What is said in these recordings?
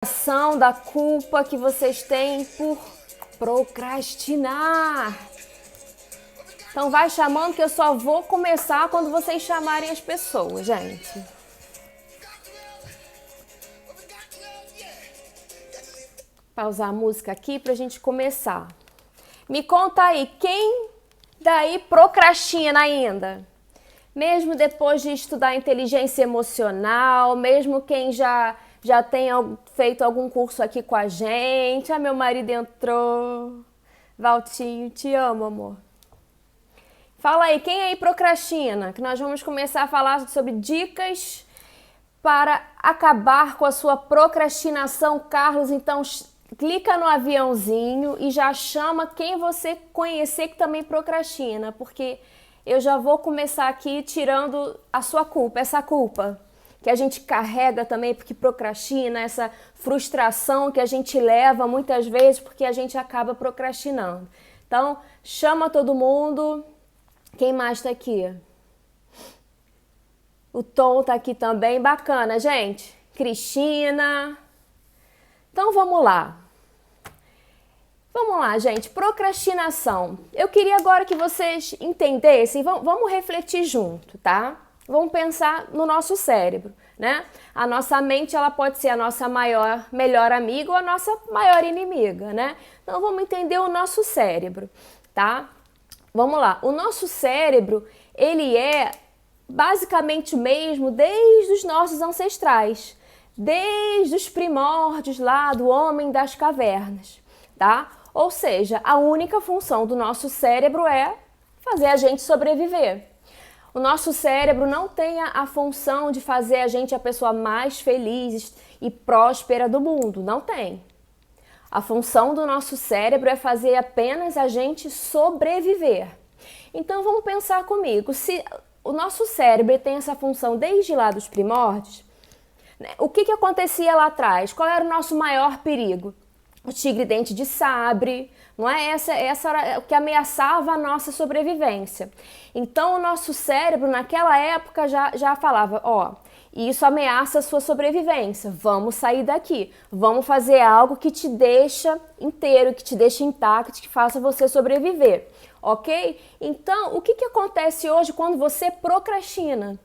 Ação da culpa que vocês têm por procrastinar. Então vai chamando que eu só vou começar quando vocês chamarem as pessoas, gente. Pausar a música aqui pra gente começar. Me conta aí, quem daí procrastina ainda? Mesmo depois de estudar inteligência emocional, mesmo quem já tenha feito algum curso aqui com a gente. Ah, meu marido entrou. Valtinho, te amo, amor. Fala aí, quem aí procrastina? Que nós vamos começar a falar sobre dicas para acabar com a sua procrastinação, Carlos. Então, clica no aviãozinho e já chama quem você conhecer que também procrastina, porque eu já vou começar aqui tirando a sua culpa, essa culpa que a gente carrega também porque procrastina, essa frustração que a gente leva muitas vezes porque a gente acaba procrastinando. Então, chama todo mundo. Quem mais tá aqui? O Tom tá aqui também, bacana, gente. Cristina. Então, vamos lá. Vamos lá, gente. Procrastinação. Eu queria agora que vocês entendessem, vamos refletir junto, tá? Vamos pensar no nosso cérebro, né? A nossa mente, ela pode ser a nossa melhor amiga ou a nossa maior inimiga, né? Então, vamos entender o nosso cérebro, tá? Vamos lá. O nosso cérebro, ele é basicamente o mesmo desde os nossos ancestrais, desde os primórdios lá do homem das cavernas, tá? Ou seja, a única função do nosso cérebro é fazer a gente sobreviver. O nosso cérebro não tem a função de fazer a gente a pessoa mais feliz e próspera do mundo, não tem. A função do nosso cérebro é fazer apenas a gente sobreviver. Então vamos pensar comigo, se o nosso cérebro tem essa função desde lá dos primórdios, né, o que acontecia lá atrás? Qual era o nosso maior perigo? O tigre dente de sabre, não é? Essa era o que ameaçava a nossa sobrevivência. Então o nosso cérebro naquela época já falava, ó, isso ameaça a sua sobrevivência, vamos sair daqui, vamos fazer algo que te deixa inteiro, que te deixa intacto, que faça você sobreviver, ok? Então o que acontece hoje quando você procrastina?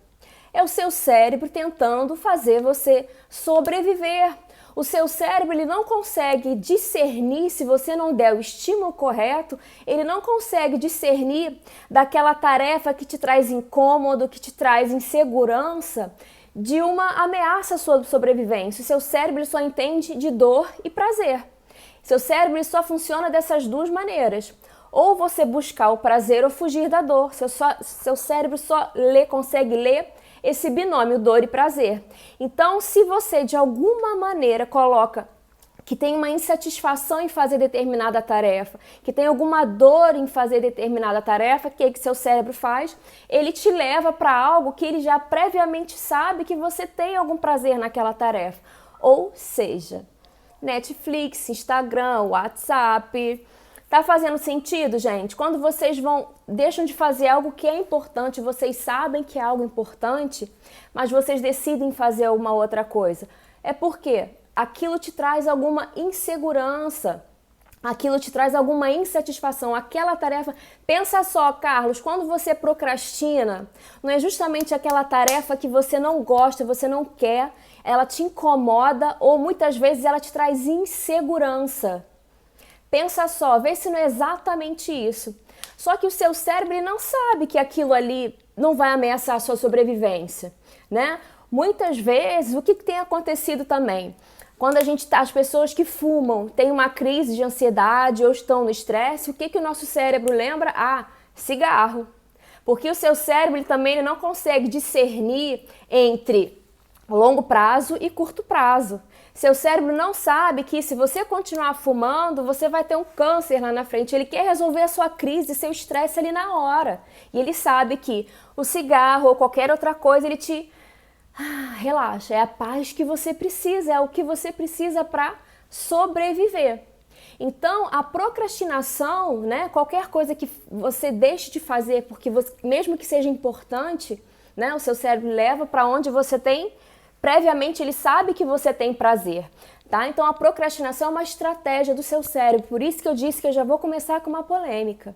É o seu cérebro tentando fazer você sobreviver. O seu cérebro, ele não consegue discernir, se você não der o estímulo correto, ele não consegue discernir daquela tarefa que te traz incômodo, que te traz insegurança, de uma ameaça à sua sobrevivência. O seu cérebro ele só entende de dor e prazer. Seu cérebro ele só funciona dessas duas maneiras. Ou você buscar o prazer ou fugir da dor. Seu cérebro só consegue ler esse binômio dor e prazer. Então, se você de alguma maneira coloca que tem uma insatisfação em fazer determinada tarefa, que tem alguma dor em fazer determinada tarefa, o que seu cérebro faz? Ele te leva para algo que ele já previamente sabe que você tem algum prazer naquela tarefa. Ou seja, Netflix, Instagram, WhatsApp. Tá fazendo sentido, gente? Quando vocês deixam de fazer algo que é importante, vocês sabem que é algo importante, mas vocês decidem fazer uma outra coisa. É porque aquilo te traz alguma insegurança, aquilo te traz alguma insatisfação, aquela tarefa. Pensa só, Carlos, quando você procrastina, não é justamente aquela tarefa que você não gosta, você não quer, ela te incomoda ou muitas vezes ela te traz insegurança. Pensa só, vê se não é exatamente isso. Só que o seu cérebro ele não sabe que aquilo ali não vai ameaçar a sua sobrevivência, né? Muitas vezes, o que tem acontecido também? Quando as pessoas que fumam têm uma crise de ansiedade ou estão no estresse, o que o nosso cérebro lembra? Ah, cigarro. Porque o seu cérebro ele não consegue discernir entre longo prazo e curto prazo. Seu cérebro não sabe que se você continuar fumando, você vai ter um câncer lá na frente. Ele quer resolver a sua crise, seu estresse ali na hora. E ele sabe que o cigarro ou qualquer outra coisa, ele te relaxa. É a paz que você precisa, é o que você precisa para sobreviver. Então, a procrastinação, né, qualquer coisa que você deixe de fazer, porque mesmo que seja importante, né, o seu cérebro leva para onde você tem previamente ele sabe que você tem prazer, tá? Então a procrastinação é uma estratégia do seu cérebro, por isso que eu disse que eu já vou começar com uma polêmica.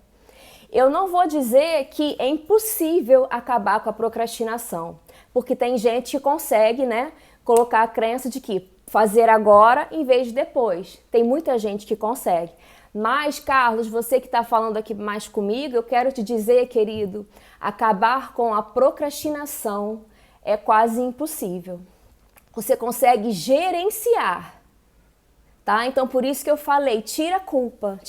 Eu não vou dizer que é impossível acabar com a procrastinação, porque tem gente que consegue, né, colocar a crença de que fazer agora em vez de depois. Tem muita gente que consegue. Mas, Carlos, você que está falando aqui mais comigo, eu quero te dizer, querido, acabar com a procrastinação é quase impossível. Você consegue gerenciar, tá? Então, por isso que eu falei, tira a culpa,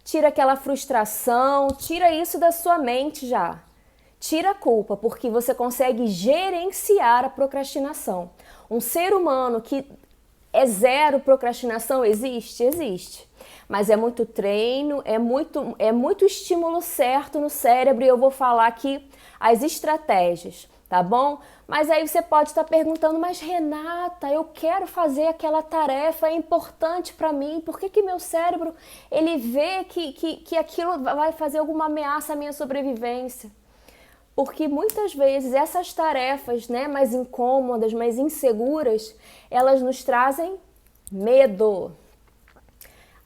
tira aquela frustração, tira isso da sua mente já. Tira a culpa, porque você consegue gerenciar a procrastinação. Um ser humano que é zero procrastinação existe? Existe. Mas é muito treino, é muito estímulo certo no cérebro e eu vou falar aqui as estratégias, tá bom? Mas aí você pode estar perguntando, mas Renata, eu quero fazer aquela tarefa, é importante para mim, por que meu cérebro ele vê que aquilo vai fazer alguma ameaça à minha sobrevivência? Porque muitas vezes essas tarefas, né, mais incômodas, mais inseguras, elas nos trazem medo.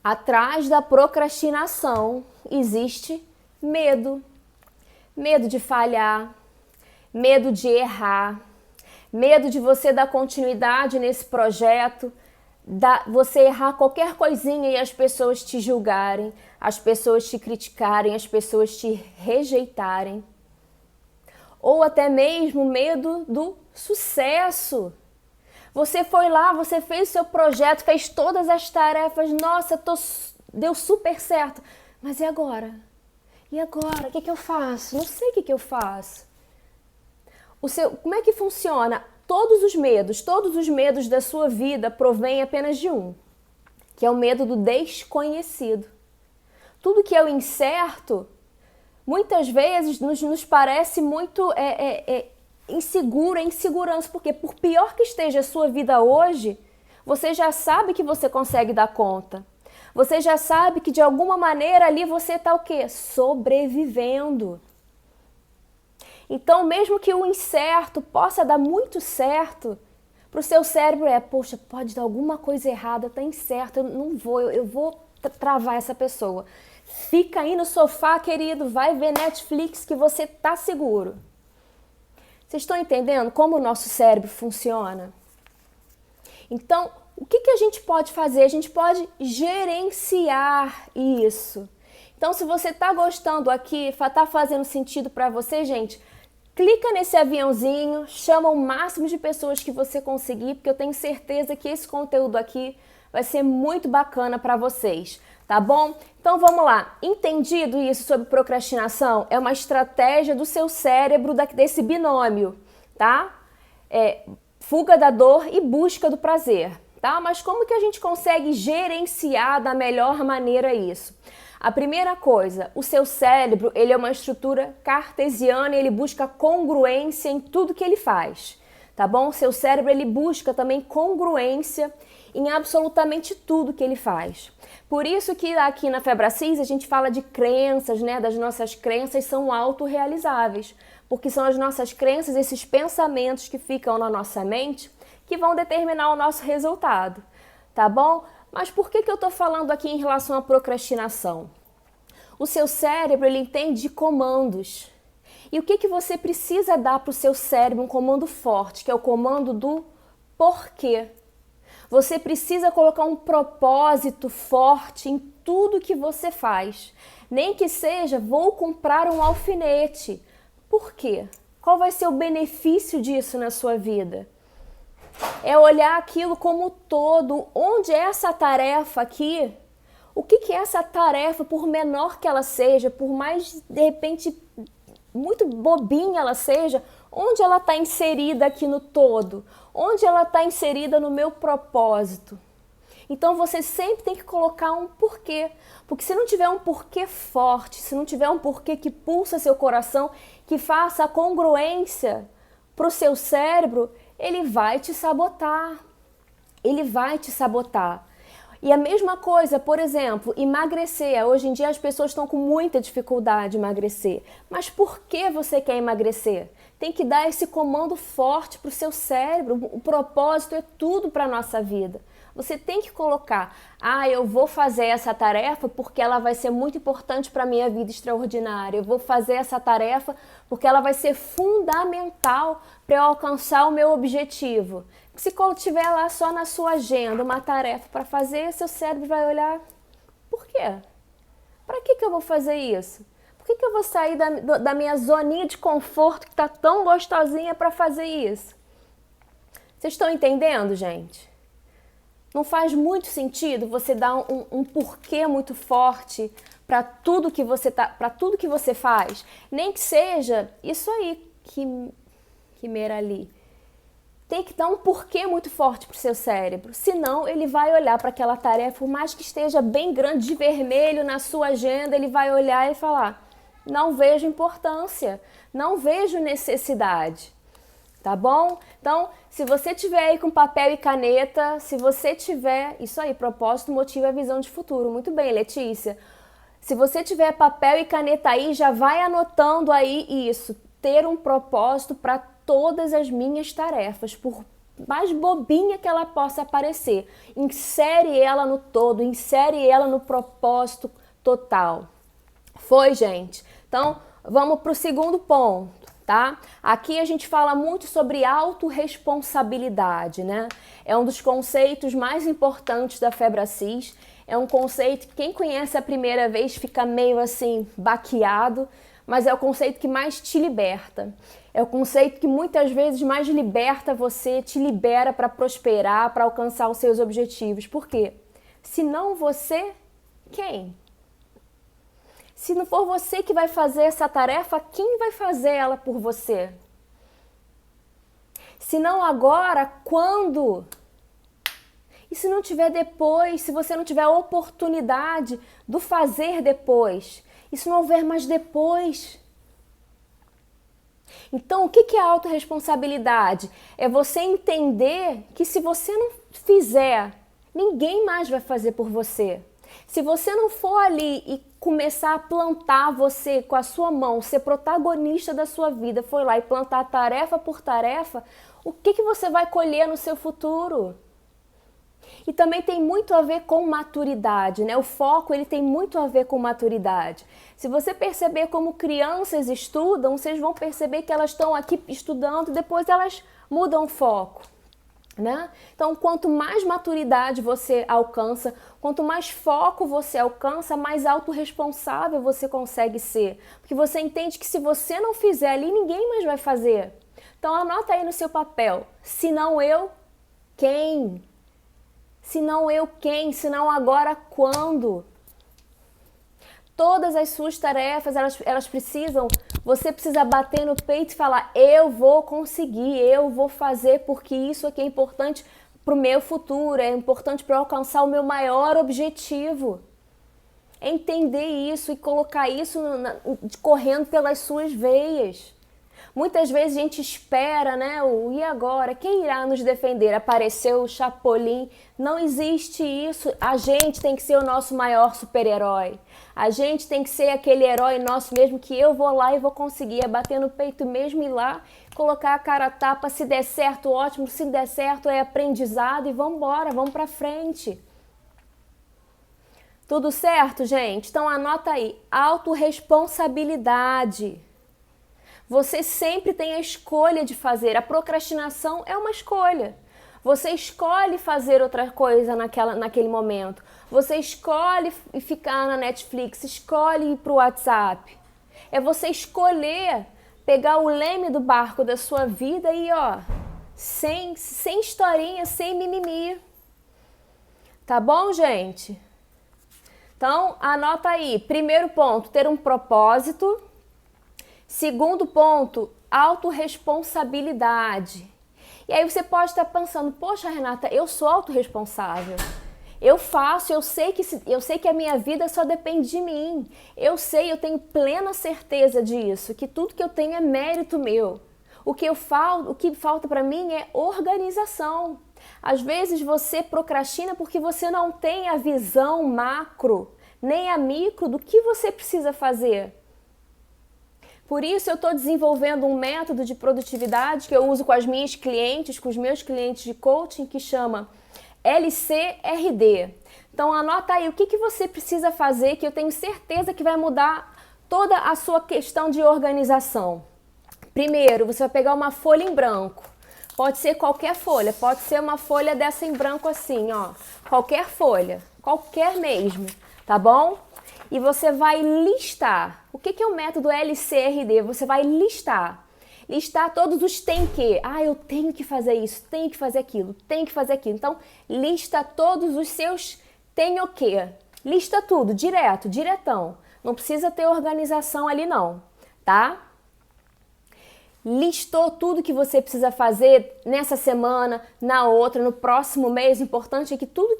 Atrás da procrastinação existe medo. Medo de falhar, medo de errar, medo de você dar continuidade nesse projeto, você errar qualquer coisinha e as pessoas te julgarem, as pessoas te criticarem, as pessoas te rejeitarem. Ou até mesmo medo do sucesso. Você foi lá, você fez o seu projeto, fez todas as tarefas, nossa, deu super certo. Mas e agora? E agora? O que eu faço? Não sei o que eu faço. Como é que funciona? Todos os medos da sua vida provêm apenas de um, que é o medo do desconhecido. Tudo que é o incerto, muitas vezes nos parece muito inseguro, insegurança, porque por pior que esteja a sua vida hoje, você já sabe que você consegue dar conta. Você já sabe que de alguma maneira ali você está o quê? Sobrevivendo. Então, mesmo que o incerto possa dar muito certo, para o seu cérebro poxa, pode dar alguma coisa errada, está incerto, eu vou travar essa pessoa. Fica aí no sofá, querido, vai ver Netflix que você tá seguro. Vocês estão entendendo como o nosso cérebro funciona? Então, o que a gente pode fazer? A gente pode gerenciar isso. Então, se você tá gostando aqui, tá fazendo sentido para você, gente, clica nesse aviãozinho, chama o máximo de pessoas que você conseguir, porque eu tenho certeza que esse conteúdo aqui vai ser muito bacana para vocês. Tá bom? Então vamos lá. Entendido isso sobre procrastinação? É uma estratégia do seu cérebro desse binômio, tá? Fuga da dor e busca do prazer, tá? Mas como que a gente consegue gerenciar da melhor maneira isso? A primeira coisa, o seu cérebro, ele é uma estrutura cartesiana e ele busca congruência em tudo que ele faz, tá bom? O seu cérebro, ele busca também congruência em absolutamente tudo que ele faz. Por isso que aqui na Febracis a gente fala de crenças, né? Das nossas crenças são autorrealizáveis, porque são as nossas crenças, esses pensamentos que ficam na nossa mente, que vão determinar o nosso resultado, tá bom? Mas por que eu tô falando aqui em relação à procrastinação? O seu cérebro, ele entende de comandos. E o que você precisa dar para o seu cérebro? Um comando forte, que é o comando do porquê. Você precisa colocar um propósito forte em tudo que você faz. Nem que seja, vou comprar um alfinete. Por quê? Qual vai ser o benefício disso na sua vida? É olhar aquilo como todo. Onde é essa tarefa aqui? O que é essa tarefa, por menor que ela seja, por mais, de repente, muito bobinha ela seja, onde ela está inserida aqui no todo? Onde ela está inserida no meu propósito? Então você sempre tem que colocar um porquê. Porque se não tiver um porquê forte, se não tiver um porquê que pulsa seu coração, que faça a congruência para o seu cérebro, ele vai te sabotar. Ele vai te sabotar. E a mesma coisa, por exemplo, emagrecer. Hoje em dia as pessoas estão com muita dificuldade de emagrecer. Mas por que você quer emagrecer? tem que dar esse comando forte para o seu cérebro. O propósito é tudo para a nossa vida. Você tem que colocar, eu vou fazer essa tarefa porque ela vai ser muito importante para a minha vida extraordinária. Eu vou fazer essa tarefa porque ela vai ser fundamental para eu alcançar o meu objetivo. Se tiver lá só na sua agenda uma tarefa para fazer, seu cérebro vai olhar, por quê? Para que eu vou fazer isso? Por que eu vou sair da minha zoninha de conforto que está tão gostosinha para fazer isso? Vocês estão entendendo, gente? Não faz muito sentido você dar um porquê muito forte para tudo que você faz, nem que seja isso aí que mera ali. Tem que dar um porquê muito forte para o seu cérebro, senão ele vai olhar para aquela tarefa, por mais que esteja bem grande de vermelho na sua agenda, ele vai olhar e falar, não vejo importância, não vejo necessidade. Tá bom? Então, se você tiver aí com papel e caneta, se você tiver... Isso aí, propósito, motivo e visão de futuro. Muito bem, Letícia. Se você tiver papel e caneta aí, já vai anotando aí isso. Ter um propósito para todas as minhas tarefas, por mais bobinha que ela possa parecer. Insere ela no todo, insere ela no propósito total. Foi, gente? Então, vamos para o segundo ponto. Tá? Aqui a gente fala muito sobre autorresponsabilidade, né? É um dos conceitos mais importantes da Febracis. É um conceito que quem conhece a primeira vez fica meio assim baqueado, mas é o conceito que mais te liberta. É o conceito que muitas vezes mais liberta você, te libera para prosperar, para alcançar os seus objetivos. Por quê? Se não você, quem? Se não for você que vai fazer essa tarefa, quem vai fazer ela por você? Se não agora, quando? E se não tiver depois, se você não tiver a oportunidade do fazer depois? E se não houver mais depois? Então, o que é a autorresponsabilidade? É você entender que se você não fizer, ninguém mais vai fazer por você. Se você não for ali e começar a plantar você com a sua mão, ser protagonista da sua vida, foi lá e plantar tarefa por tarefa, o que você vai colher no seu futuro? E também tem muito a ver com maturidade, né? O foco ele tem muito a ver com maturidade. Se você perceber como crianças estudam, vocês vão perceber que elas estão aqui estudando e depois elas mudam o foco. Né? Então, quanto mais maturidade você alcança, quanto mais foco você alcança, mais autorresponsável você consegue ser. Porque você entende que se você não fizer ali, ninguém mais vai fazer. Então, anota aí no seu papel. Se não eu, quem? Se não eu, quem? Se não agora, quando? Todas as suas tarefas, elas precisam, você precisa bater no peito e falar, eu vou conseguir, eu vou fazer, porque isso aqui é importante para o meu futuro, é importante para eu alcançar o meu maior objetivo. É entender isso e colocar isso correndo pelas suas veias. Muitas vezes a gente espera, né? E agora? Quem irá nos defender? Apareceu o Chapolin. Não existe isso. A gente tem que ser o nosso maior super-herói. A gente tem que ser aquele herói nosso mesmo que eu vou lá e vou conseguir. É bater no peito mesmo, ir lá, colocar a cara a tapa. Se der certo, ótimo. Se der certo, é aprendizado e vamos embora, vamos pra frente. Tudo certo, gente? Então anota aí. Autorresponsabilidade. Você sempre tem a escolha de fazer. A procrastinação é uma escolha. Você escolhe fazer outra coisa naquele momento. Você escolhe ficar na Netflix, escolhe ir para o WhatsApp. É você escolher pegar o leme do barco da sua vida e, sem historinha, sem mimimi. Tá bom, gente? Então, anota aí. Primeiro ponto, ter um propósito. Segundo ponto, autorresponsabilidade. E aí você pode estar pensando, poxa, Renata, eu sou autorresponsável. Eu faço, eu sei que a minha vida só depende de mim. Eu tenho plena certeza disso, que tudo que eu tenho é mérito meu. O que falta para mim é organização. Às vezes você procrastina porque você não tem a visão macro, nem a micro do que você precisa fazer. Por isso eu estou desenvolvendo um método de produtividade que eu uso com as minhas clientes, com os meus clientes de coaching, que chama LCRD. Então anota aí o que você precisa fazer, que eu tenho certeza que vai mudar toda a sua questão de organização. Primeiro, você vai pegar uma folha em branco. Pode ser qualquer folha, pode ser uma folha dessa em branco assim, ó. Qualquer folha, qualquer mesmo, tá bom? E você vai listar. O que é o método LCRD? Você vai listar. Listar todos os tem que. Ah, eu tenho que fazer isso, tenho que fazer aquilo, tenho que fazer aquilo. Então, lista todos os seus tem o que. Lista tudo, direto, diretão. Não precisa ter organização ali não, tá? Listou tudo que você precisa fazer nessa semana, na outra, no próximo mês. O importante é que tudo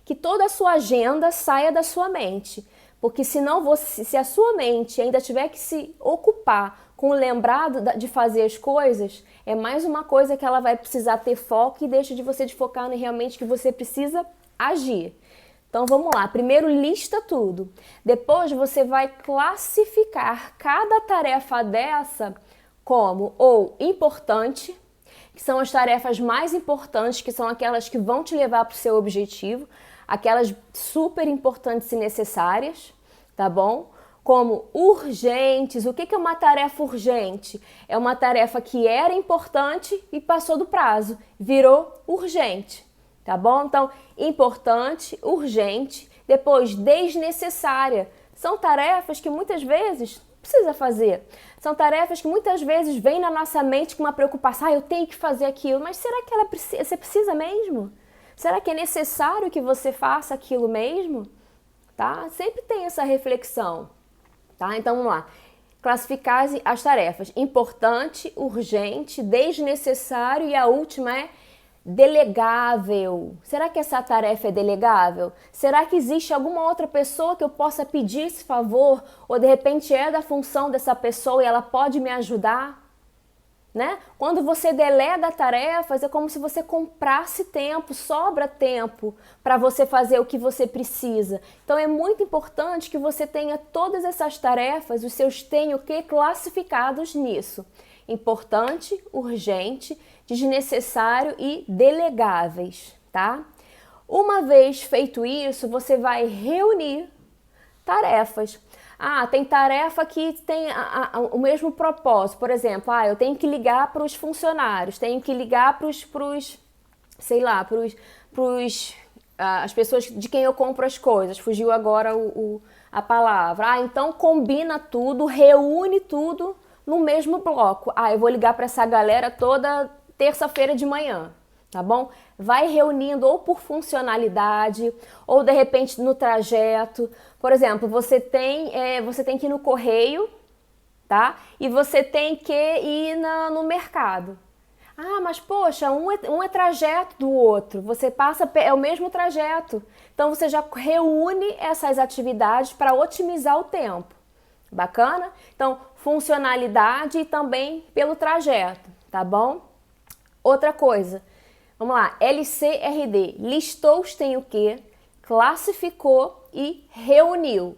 que toda a sua agenda saia da sua mente. Porque senão, se a sua mente ainda tiver que se ocupar com o lembrado de fazer as coisas, é mais uma coisa que ela vai precisar ter foco e deixa de você de focar no realmente que você precisa agir. Então vamos lá, primeiro lista tudo. Depois você vai classificar cada tarefa dessa como ou importante, que são as tarefas mais importantes, que são aquelas que vão te levar para o seu objetivo, aquelas super importantes e necessárias, tá bom? Como urgentes. O que é uma tarefa urgente? É uma tarefa que era importante e passou do prazo, virou urgente, tá bom? Então, importante, urgente, depois desnecessária. São tarefas que muitas vezes precisa fazer. São tarefas que muitas vezes vêm na nossa mente com uma preocupação, eu tenho que fazer aquilo, mas será que você precisa mesmo? Será que é necessário que você faça aquilo mesmo? Tá? Sempre tem essa reflexão, tá? Então vamos lá. Classificar as tarefas: importante, urgente, desnecessário e a última é delegável. Será que essa tarefa é delegável? Será que existe alguma outra pessoa que eu possa pedir esse favor? Ou de repente é da função dessa pessoa e ela pode me ajudar? Né? Quando você delega tarefas, é como se você comprasse tempo, sobra tempo para você fazer o que você precisa. Então é muito importante que você tenha todas essas tarefas, os seus tenho que classificados nisso. Importante, urgente, desnecessário e delegáveis, tá? Uma vez feito isso, você vai reunir tarefas. Ah, tem tarefa que tem o mesmo propósito. Por exemplo, eu tenho que ligar para os funcionários, tenho que ligar para as pessoas de quem eu compro as coisas. Fugiu agora a palavra. Então combina tudo, reúne tudo no mesmo bloco. Eu vou ligar para essa galera toda terça-feira de manhã, tá bom? Vai reunindo ou por funcionalidade ou de repente no trajeto. Por exemplo, você tem que ir no correio, tá? E você tem que ir no mercado. Mas poxa, um é trajeto do outro. Você passa, é o mesmo trajeto. Então você já reúne essas atividades para otimizar o tempo. Bacana? Então, funcionalidade e também pelo trajeto, tá bom? Outra coisa, vamos lá, LCRD, listou os tem o que, classificou e reuniu.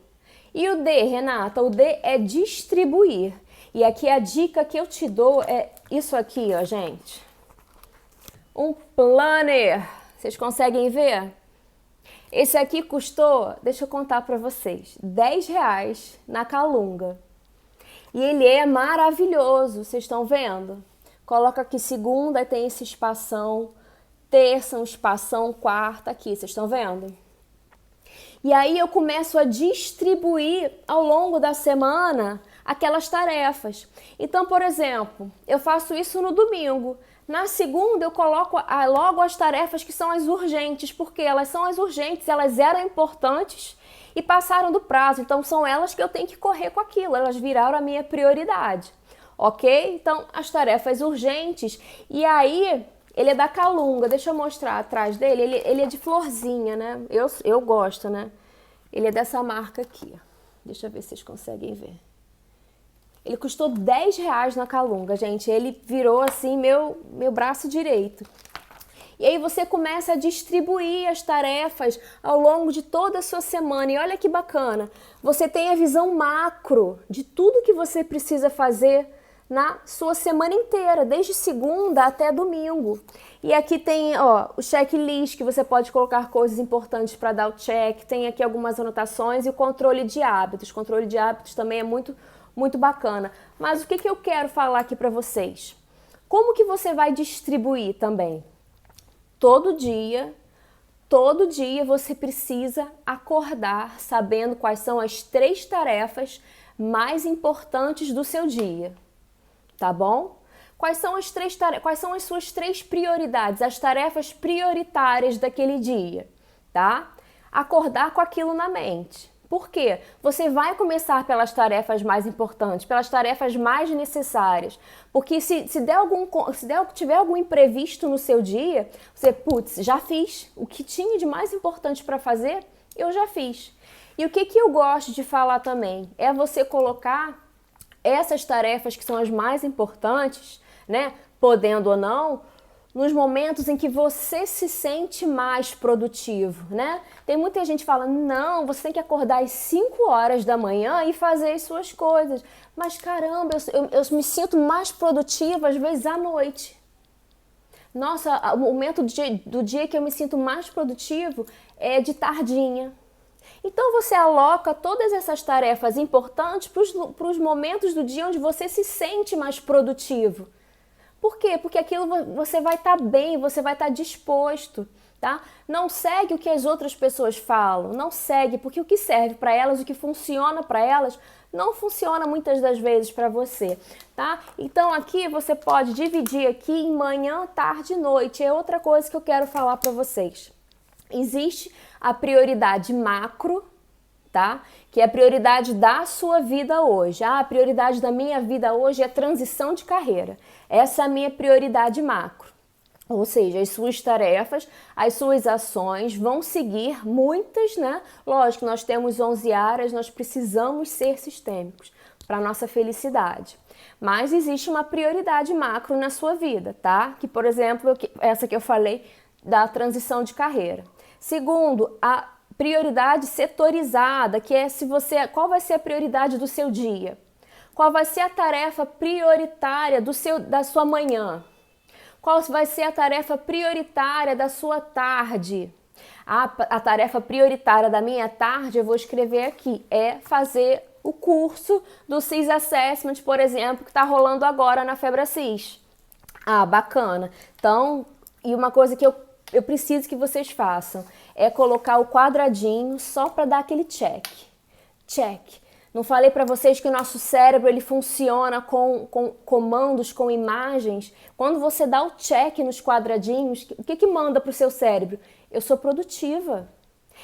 E o D, Renata, o D é distribuir. E aqui a dica que eu te dou é isso aqui, ó, gente. Um planner, vocês conseguem ver? Esse aqui custou, deixa eu contar para vocês, R$10 na Calunga. E ele é maravilhoso, vocês estão vendo? Coloca aqui segunda, tem esse espação, terça, um espação, quarta aqui, vocês estão vendo? E aí eu começo a distribuir ao longo da semana aquelas tarefas. Então, por exemplo, eu faço isso no domingo. Na segunda eu coloco logo as tarefas que são as urgentes, porque elas são as urgentes, elas eram importantes e passaram do prazo. Então são elas que eu tenho que correr com aquilo, elas viraram a minha prioridade. Ok? Então, as tarefas urgentes. E aí, ele é da Calunga. Deixa eu mostrar atrás dele. Ele é de florzinha, né? Eu gosto, né? Ele é dessa marca aqui. Deixa eu ver se vocês conseguem ver. Ele custou R$10 na Calunga, gente. Ele virou, assim, meu braço direito. E aí você começa a distribuir as tarefas ao longo de toda a sua semana. E olha que bacana, você tem a visão macro de tudo que você precisa fazer na sua semana inteira, desde segunda até domingo. E aqui tem, ó, o checklist, que você pode colocar coisas importantes para dar o check. Tem aqui algumas anotações e o controle de hábitos. O controle de hábitos também é muito bacana. Mas o que eu quero falar aqui para vocês? Como que você vai distribuir também? Todo dia você precisa acordar sabendo quais são as 3 tarefas mais importantes do seu dia, tá bom? Quais são as suas 3 prioridades, as tarefas prioritárias daquele dia, tá? Acordar com aquilo na mente. Por quê? Você vai começar pelas tarefas mais importantes, pelas tarefas mais necessárias. Porque se tiver algum imprevisto no seu dia, você, putz, já fiz. O que tinha de mais importante para fazer, eu já fiz. E o que eu gosto de falar também é você colocar essas tarefas que são as mais importantes, né, podendo ou não, nos momentos em que você se sente mais produtivo, né? Tem muita gente que fala, não, você tem que acordar às 5 horas da manhã e fazer as suas coisas. Mas caramba, eu me sinto mais produtiva às vezes à noite. Nossa, o momento do dia que eu me sinto mais produtivo é de tardinha. Então você aloca todas essas tarefas importantes para os momentos do dia onde você se sente mais produtivo. Por quê? Porque aquilo você vai estar bem, você vai estar disposto, tá? Não segue o que as outras pessoas falam, não segue, porque o que serve para elas, o que funciona para elas, não funciona muitas das vezes para você, tá? Então aqui você pode dividir aqui em manhã, tarde e noite. É outra coisa que eu quero falar para vocês. Existe a prioridade macro, tá? Que é a prioridade da sua vida hoje. Ah, a prioridade da minha vida hoje é transição de carreira. Essa é a minha prioridade macro. Ou seja, as suas tarefas, as suas ações vão seguir muitas, né? Lógico, nós temos 11 áreas, nós precisamos ser sistêmicos para nossa felicidade. Mas existe uma prioridade macro na sua vida, tá? Que, por exemplo, essa que eu falei da transição de carreira. Segundo, a prioridade setorizada, que é qual vai ser a prioridade do seu dia? Qual vai ser a tarefa prioritária da sua manhã? Qual vai ser a tarefa prioritária da sua tarde? A tarefa prioritária da minha tarde, eu vou escrever aqui, é fazer o curso do CIS Assessment, por exemplo, que está rolando agora na Febracis. Ah, bacana. Então, e uma coisa que eu preciso que vocês façam é colocar o quadradinho só para dar aquele check. Check. Não falei para vocês que o nosso cérebro ele funciona com comandos, com imagens? Quando você dá o check nos quadradinhos, o que manda para o seu cérebro? Eu sou produtiva.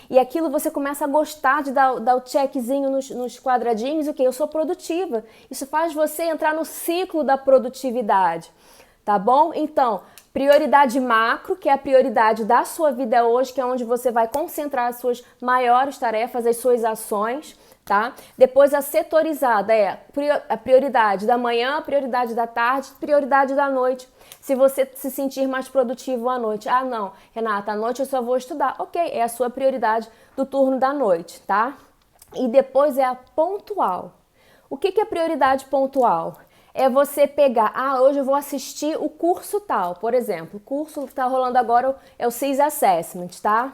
E aquilo você começa a gostar de dar o checkzinho nos quadradinhos, o que? Eu sou produtiva. Isso faz você entrar no ciclo da produtividade, tá bom? Então, prioridade macro, que é a prioridade da sua vida hoje, que é onde você vai concentrar as suas maiores tarefas, as suas ações, tá? Depois a setorizada é a prioridade da manhã, a prioridade da tarde, prioridade da noite. Se você se sentir mais produtivo à noite. Ah, não, Renata, à noite eu só vou estudar. Ok, é a sua prioridade do turno da noite, tá? E depois é a pontual. O que é prioridade pontual? É você pegar, hoje eu vou assistir o curso tal, por exemplo. O curso que está rolando agora é o CIS Assessment, tá?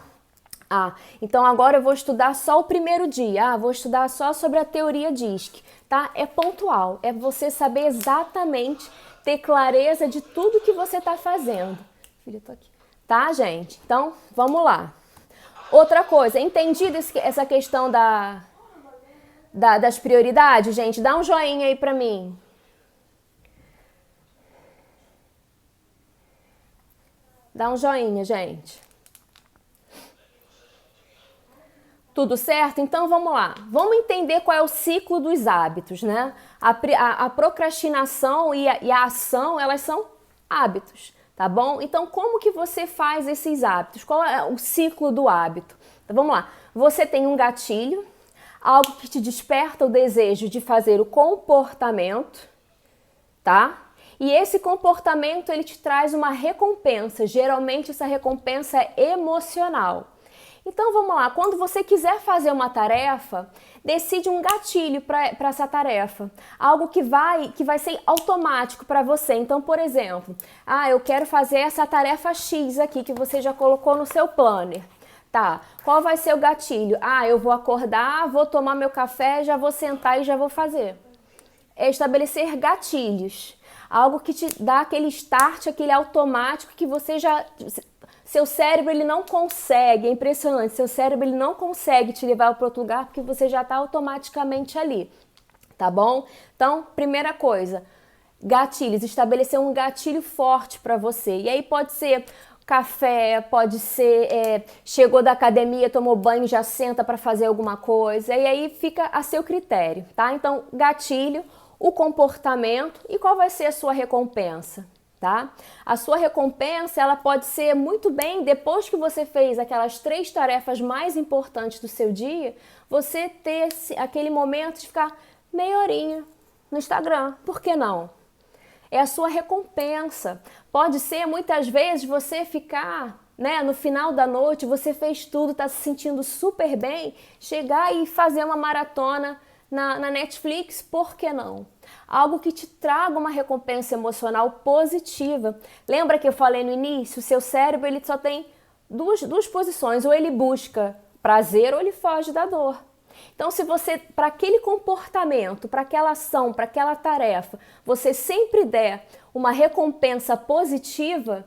Então agora eu vou estudar só o primeiro dia. Vou estudar só sobre a teoria DISC, tá? É pontual, é você saber exatamente, ter clareza de tudo que você está fazendo. Filha, tô aqui. Tá, gente? Então, vamos lá. Outra coisa, entendido essa questão das prioridades, gente? Dá um joinha aí pra mim. Dá um joinha, gente. Tudo certo? Então vamos lá. Vamos entender qual é o ciclo dos hábitos, né? A procrastinação e a ação, elas são hábitos, tá bom? Então como que você faz esses hábitos? Qual é o ciclo do hábito? Então vamos lá. Você tem um gatilho, algo que te desperta o desejo de fazer o comportamento, tá? E esse comportamento, ele te traz uma recompensa. Geralmente, essa recompensa é emocional. Então, vamos lá. Quando você quiser fazer uma tarefa, decide um gatilho para essa tarefa. Algo que vai ser automático para você. Então, por exemplo, eu quero fazer essa tarefa X aqui, que você já colocou no seu planner. Tá, qual vai ser o gatilho? Eu vou acordar, vou tomar meu café, já vou sentar e já vou fazer. É estabelecer gatilhos. Algo que te dá aquele start, aquele automático que você já... Seu cérebro, ele não consegue, é impressionante, seu cérebro, ele não consegue te levar para outro lugar porque você já está automaticamente ali, tá bom? Então, primeira coisa, gatilhos, estabelecer um gatilho forte para você. E aí pode ser café, pode ser chegou da academia, tomou banho, já senta para fazer alguma coisa, e aí fica a seu critério, tá? Então, gatilho, o comportamento e qual vai ser a sua recompensa, tá? A sua recompensa, ela pode ser muito bem, depois que você fez aquelas 3 tarefas mais importantes do seu dia, você ter aquele momento de ficar meia horinha no Instagram, por que não? É a sua recompensa. Pode ser, muitas vezes, você ficar, no final da noite, você fez tudo, está se sentindo super bem, chegar e fazer uma maratona na Netflix, por que não? Algo que te traga uma recompensa emocional positiva. Lembra que eu falei no início? O seu cérebro, ele só tem duas posições, ou ele busca prazer ou ele foge da dor. Então, se você, para aquele comportamento, para aquela ação, para aquela tarefa, você sempre der uma recompensa positiva,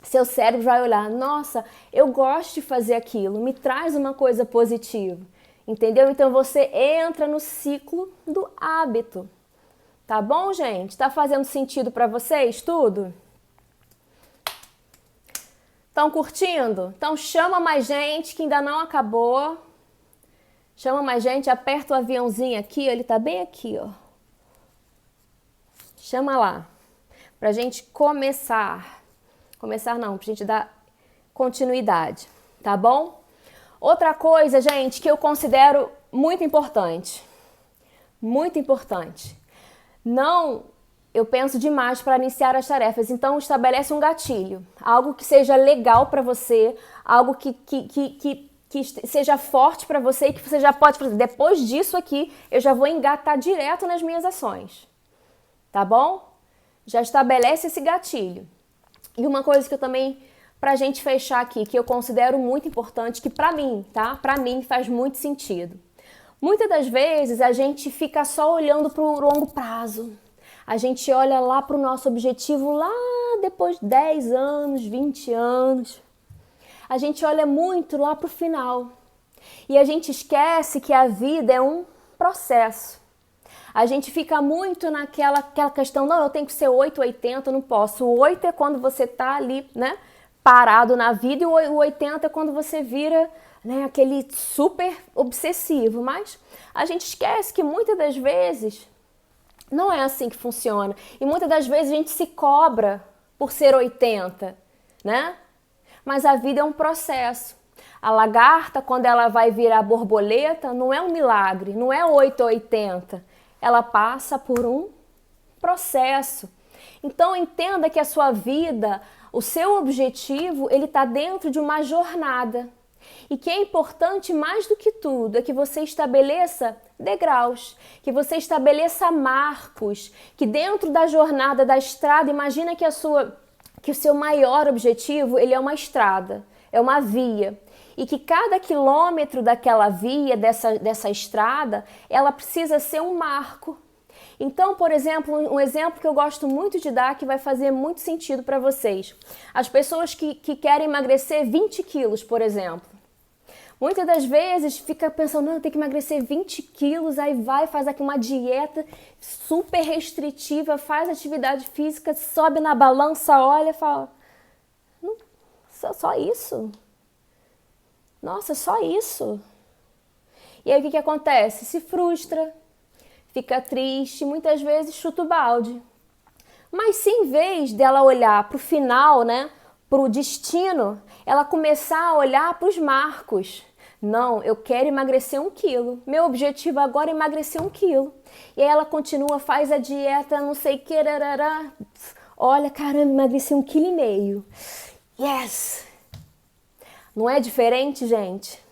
seu cérebro vai olhar, nossa, eu gosto de fazer aquilo, me traz uma coisa positiva. Entendeu? Então, você entra no ciclo do hábito. Tá bom, gente? Tá fazendo sentido para vocês tudo? Estão curtindo? Então, chama mais gente que ainda não acabou. Chama mais gente, aperta o aviãozinho aqui, ele tá bem aqui, ó. Chama lá, pra gente começar. Começar não, pra gente dar continuidade, tá bom? Outra coisa, gente, que eu considero muito importante. Muito importante. Não, eu penso demais para iniciar as tarefas, então estabelece um gatilho. Algo que seja legal para você, algo que seja forte para você e que você já pode fazer. Depois disso aqui, eu já vou engatar direto nas minhas ações. Tá bom? Já estabelece esse gatilho. E uma coisa que eu também, pra gente fechar aqui, que eu considero muito importante, que pra mim, tá? Pra mim faz muito sentido. Muitas das vezes a gente fica só olhando pro longo prazo. A gente olha lá pro nosso objetivo lá depois de 10 anos, 20 anos. A gente olha muito lá pro final. E a gente esquece que a vida é um processo. A gente fica muito naquela questão, não, eu tenho que ser 880, eu não posso. O 8 é quando você tá ali, parado na vida, e o 80 é quando você vira, aquele super obsessivo. Mas a gente esquece que muitas das vezes não é assim que funciona. E muitas das vezes a gente se cobra por ser 80, Mas a vida é um processo. A lagarta, quando ela vai virar borboleta, não é um milagre, não é 8 ou 80. Ela passa por um processo. Então, entenda que a sua vida, o seu objetivo, ele está dentro de uma jornada. E que é importante, mais do que tudo, é que você estabeleça degraus, que você estabeleça marcos, que dentro da jornada, da estrada, imagina que o seu maior objetivo, ele é uma estrada, é uma via. E que cada quilômetro daquela via, dessa estrada, ela precisa ser um marco. Então, por exemplo, um exemplo que eu gosto muito de dar, que vai fazer muito sentido para vocês. As pessoas que querem emagrecer 20 quilos, por exemplo. Muitas das vezes fica pensando, não, eu tenho que emagrecer 20 quilos, aí faz aqui uma dieta super restritiva, faz atividade física, sobe na balança, olha e fala, só isso? Nossa, só isso? E aí o que acontece? Se frustra, fica triste, muitas vezes chuta o balde. Mas se em vez dela olhar para o final, para o destino, ela começar a olhar para os marcos, Não, eu quero emagrecer 1 quilo. Meu objetivo agora é emagrecer 1 quilo. E aí ela continua, faz a dieta, não sei o que, rarará. Olha, caramba, emagreci 1,5 kg. Yes! Não é diferente, gente?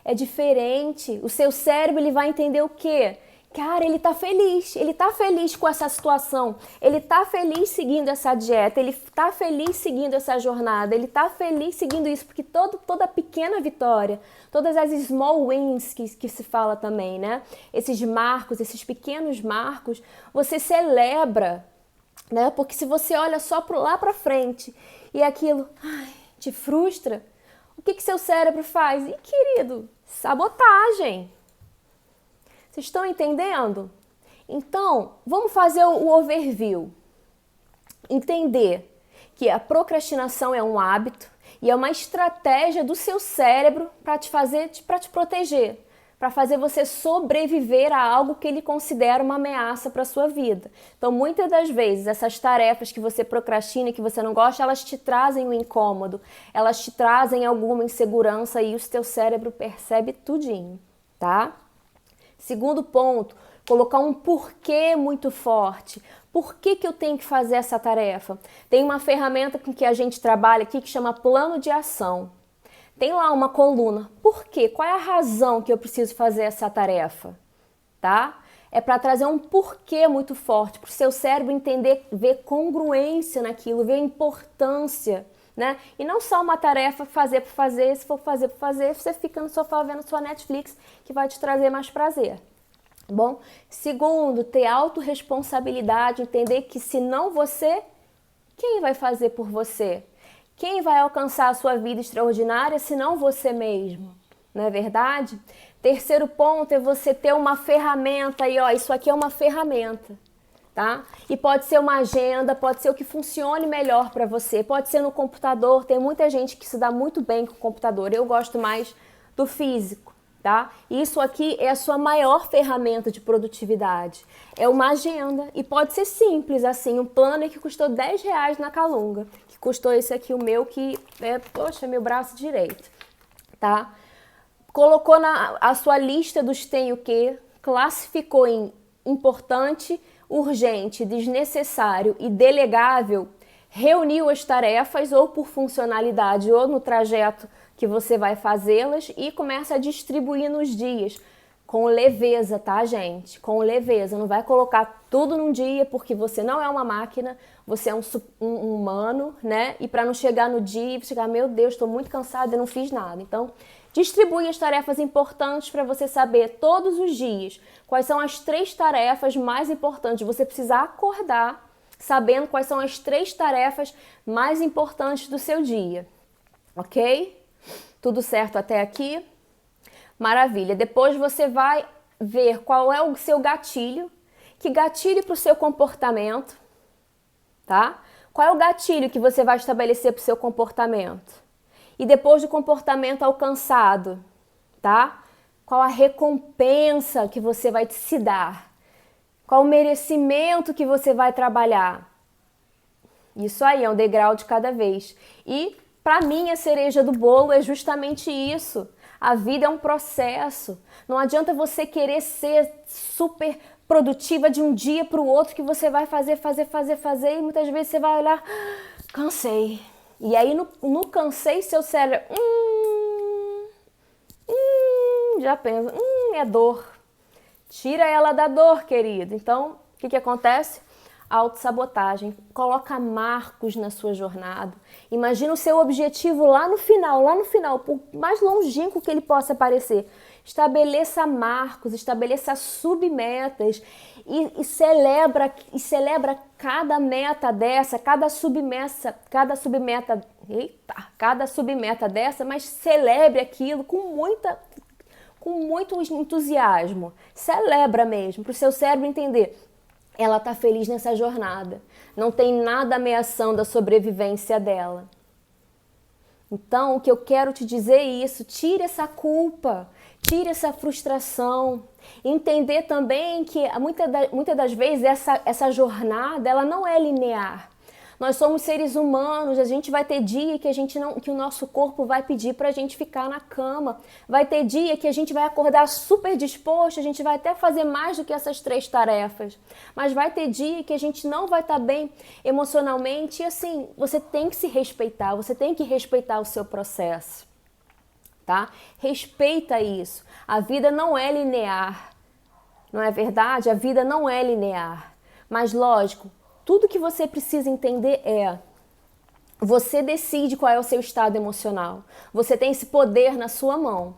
É diferente. O seu cérebro ele vai entender o quê? Cara, ele tá feliz com essa situação, ele tá feliz seguindo essa dieta, ele tá feliz seguindo essa jornada, ele tá feliz seguindo isso, porque toda pequena vitória, todas as small wins que se fala também, né? Esses marcos, esses pequenos marcos, você celebra, né? Porque se você olha só lá pra frente e aquilo, te frustra, o que seu cérebro faz? Ih, querido, sabotagem. Vocês estão entendendo? Então, vamos fazer o overview. Entender que a procrastinação é um hábito e é uma estratégia do seu cérebro para te proteger, para fazer você sobreviver a algo que ele considera uma ameaça para a sua vida. Então, muitas das vezes, essas tarefas que você procrastina e que você não gosta, elas te trazem um incômodo, elas te trazem alguma insegurança e o teu cérebro percebe tudinho, tá? Segundo ponto, colocar um porquê muito forte. Por que eu tenho que fazer essa tarefa? Tem uma ferramenta com que a gente trabalha aqui que chama plano de ação. Tem lá uma coluna. Por quê? Qual é a razão que eu preciso fazer essa tarefa? Tá? É para trazer um porquê muito forte, para o seu cérebro entender, ver congruência naquilo, ver importância. Né? E não só uma tarefa fazer por fazer, se for fazer por fazer, você fica no sofá vendo sua Netflix, que vai te trazer mais prazer. Bom, segundo, ter autorresponsabilidade, entender que se não você, quem vai fazer por você? Quem vai alcançar a sua vida extraordinária se não você mesmo? Não é verdade? Terceiro ponto é você ter uma ferramenta aí, ó, isso aqui é uma ferramenta. Tá? E pode ser uma agenda, pode ser o que funcione melhor para você, pode ser no computador, tem muita gente que se dá muito bem com o computador, eu gosto mais do físico, tá? Isso aqui é a sua maior ferramenta de produtividade, é uma agenda e pode ser simples assim, um planner que custou R$10 na Calunga, que custou esse aqui o meu que é, poxa, meu braço direito, tá? Colocou a sua lista dos tem o que, classificou em importante, urgente, desnecessário e delegável, reuniu as tarefas ou por funcionalidade ou no trajeto que você vai fazê-las e começa a distribuir nos dias com leveza, tá, gente? Com leveza, não vai colocar tudo num dia porque você não é uma máquina, você é um humano, né? E para não chegar no dia e chegar, meu Deus, estou muito cansada e não fiz nada. Então, distribui as tarefas importantes para você saber todos os dias quais são as 3 tarefas mais importantes. Você precisa acordar sabendo quais são as 3 tarefas mais importantes do seu dia, ok? Tudo certo até aqui? Maravilha. Depois você vai ver qual é o seu gatilho, que gatilho para o seu comportamento, tá? Qual é o gatilho que você vai estabelecer para o seu comportamento? E depois do comportamento alcançado, tá? Qual a recompensa que você vai se dar? Qual o merecimento que você vai trabalhar? Isso aí é um degrau de cada vez. E para mim a cereja do bolo é justamente isso. A vida é um processo. Não adianta você querer ser super produtiva de um dia para o outro que você vai fazer e muitas vezes você vai olhar, cansei. E aí no cansei seu cérebro, já pensa, é dor. Tira ela da dor, querido. Então, o que acontece? Autossabotagem. Coloca marcos na sua jornada. Imagina o seu objetivo lá no final, por mais longínquo que ele possa parecer. Estabeleça marcos, estabeleça submetas e celebra cada meta dessa, cada submeta dessa, mas celebre aquilo com muito entusiasmo. Celebra mesmo, para o seu cérebro entender. Ela está feliz nessa jornada. Não tem nada ameaçando a sobrevivência dela. Então, o que eu quero te dizer é isso. Tire essa culpa, tire essa frustração. Entender também que muitas das vezes essa jornada ela não é linear. Nós somos seres humanos, a gente vai ter dia que a gente não, que o nosso corpo vai pedir pra gente ficar na cama. Vai ter dia que a gente vai acordar super disposto, a gente vai até fazer mais do que essas 3 tarefas. Mas vai ter dia que a gente não vai estar bem emocionalmente e assim, você tem que se respeitar, você tem que respeitar o seu processo, tá? Respeita isso. A vida não é linear. Não é verdade? A vida não é linear. Mas lógico, tudo que você precisa entender é: você decide qual é o seu estado emocional. Você tem esse poder na sua mão.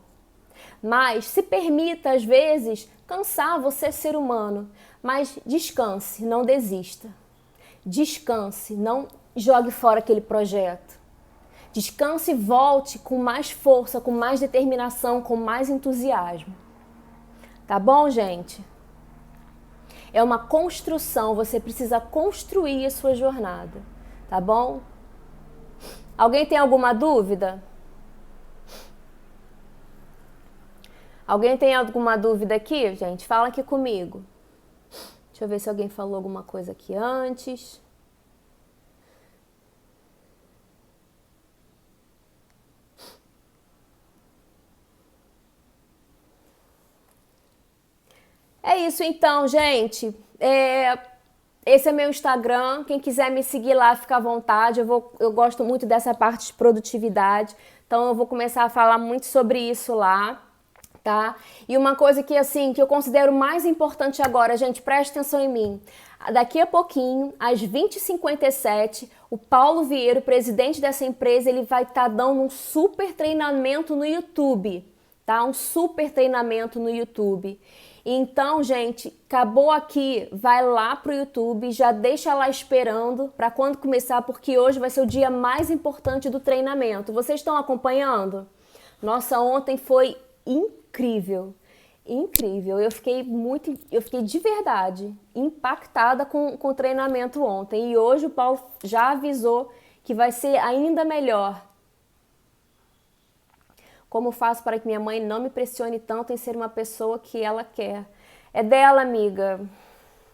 Mas se permita, às vezes, cansar, você é ser humano. Mas descanse, não desista. Descanse, não jogue fora aquele projeto. Descanse e volte com mais força, com mais determinação, com mais entusiasmo. Tá bom, gente? É uma construção, você precisa construir a sua jornada, tá bom? Alguém tem alguma dúvida? Alguém tem alguma dúvida aqui, gente? Fala aqui comigo. Deixa eu ver se alguém falou alguma coisa aqui antes. É isso então, gente. Esse é meu Instagram. Quem quiser me seguir lá, fica à vontade. Eu gosto muito dessa parte de produtividade. Então eu vou começar a falar muito sobre isso lá, tá? E uma coisa que assim, que eu considero mais importante agora, gente, preste atenção em mim. Daqui a pouquinho, às 20h57, o Paulo Vieira, o presidente dessa empresa, ele vai estar dando um super treinamento no YouTube, tá? Um super treinamento no YouTube. Então, gente, acabou aqui, vai lá pro YouTube, já deixa lá esperando para quando começar, porque hoje vai ser o dia mais importante do treinamento. Vocês estão acompanhando? Nossa, ontem foi incrível, incrível. Eu fiquei de verdade impactada com o treinamento ontem. E hoje o Paulo já avisou que vai ser ainda melhor. Como faço para que minha mãe não me pressione tanto em ser uma pessoa que ela quer? É dela, amiga.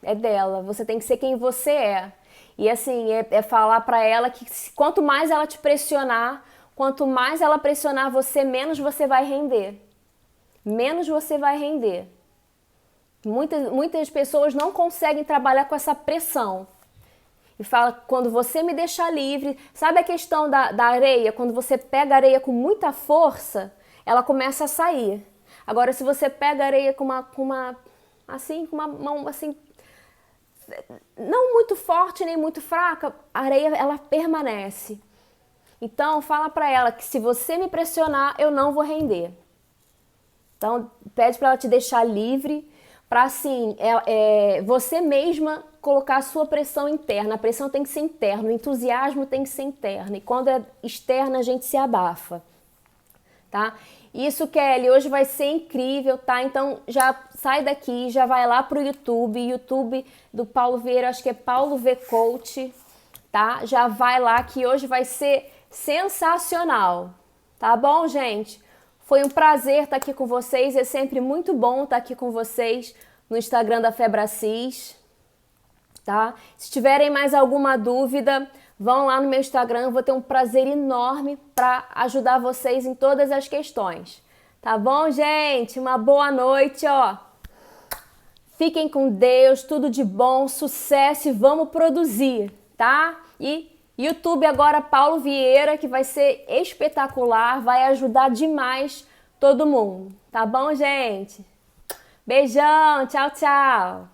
É dela. Você tem que ser quem você é. E assim, é falar para ela que quanto mais ela te pressionar, quanto mais ela pressionar você, menos você vai render. Menos você vai render. Muitas pessoas não conseguem trabalhar com essa pressão. E fala, quando você me deixar livre, sabe a questão da areia? Quando você pega a areia com muita força, ela começa a sair. Agora, se você pega a areia com uma mão assim, não muito forte nem muito fraca, a areia ela permanece. Então, fala para ela que se você me pressionar, eu não vou render. Então, pede para ela te deixar livre, para assim, você mesma colocar a sua pressão interna. A pressão tem que ser interna, o entusiasmo tem que ser interno. E quando é externa, a gente se abafa, tá? Isso, Kelly, hoje vai ser incrível, tá? Então, já sai daqui, já vai lá pro YouTube do Paulo Vieira, acho que é Paulo V Coach, tá? Já vai lá que hoje vai ser sensacional, tá bom, gente? Foi um prazer estar aqui com vocês, é sempre muito bom estar aqui com vocês no Instagram da Febracis, tá? Se tiverem mais alguma dúvida, vão lá no meu Instagram, eu vou ter um prazer enorme para ajudar vocês em todas as questões. Tá bom, gente? Uma boa noite, ó. Fiquem com Deus, tudo de bom, sucesso e vamos produzir, tá? E YouTube agora, Paulo Vieira, que vai ser espetacular, vai ajudar demais todo mundo. Tá bom, gente? Beijão, tchau, tchau.